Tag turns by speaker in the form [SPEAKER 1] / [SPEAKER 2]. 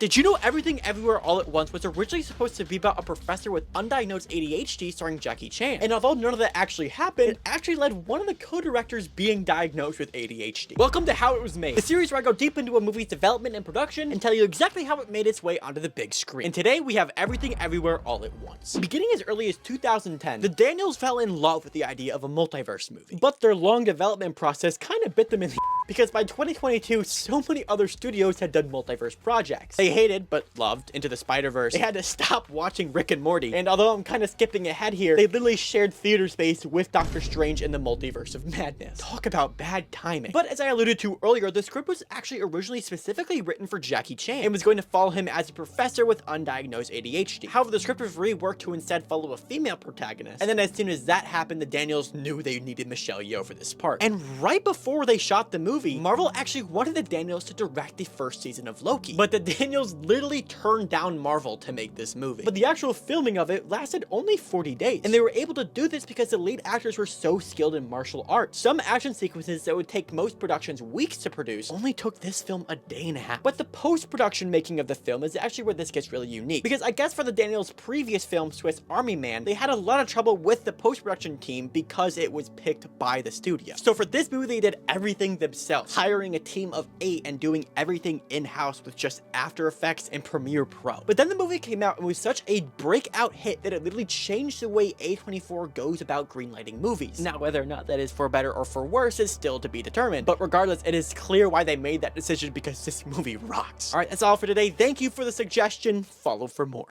[SPEAKER 1] Did you know Everything Everywhere All at Once was originally supposed to be about a professor with undiagnosed ADHD starring Jackie Chan? And although none of that actually happened, it actually led one of the co-directors being diagnosed with ADHD. Welcome to How It Was Made, the series where I go deep into a movie's development and production and tell you exactly how it made its way onto the big screen. And today we have Everything Everywhere All at Once. Beginning as early as 2010, the Daniels fell in love with the idea of a multiverse movie. But their long development process kind of bit them in the because by 2022, so many other studios had done multiverse projects. They hated, but loved, Into the Spider-Verse. They had to stop watching Rick and Morty. And although I'm kind of skipping ahead here, they literally shared theater space with Doctor Strange in the Multiverse of Madness. Talk about bad timing. But as I alluded to earlier, the script was actually originally specifically written for Jackie Chan and was going to follow him as a professor with undiagnosed ADHD. However, the script was reworked to instead follow a female protagonist. And then as soon as that happened, the Daniels knew they needed Michelle Yeoh for this part. And right before they shot the movie, Marvel actually wanted the Daniels to direct the first season of Loki, but the Daniels literally turned down Marvel to make this movie. But the actual filming of it lasted only 40 days, and they were able to do this because the lead actors were so skilled in martial arts. Some action sequences that would take most productions weeks to produce only took this film a day and a half. But the post-production making of the film is actually where this gets really unique, because I guess for the Daniels' previous film, Swiss Army Man, they had a lot of trouble with the post-production team because it was picked by the studio. So for this movie, they did everything themselves, hiring a team of 8 and doing everything in-house with just After Effects and Premiere Pro. But then the movie came out and was such a breakout hit that it literally changed the way A24 goes about greenlighting movies. Now, whether or not that is for better or for worse is still to be determined, but regardless, it is clear why they made that decision because this movie rocks. Alright, that's all for today. Thank you for the suggestion. Follow for more.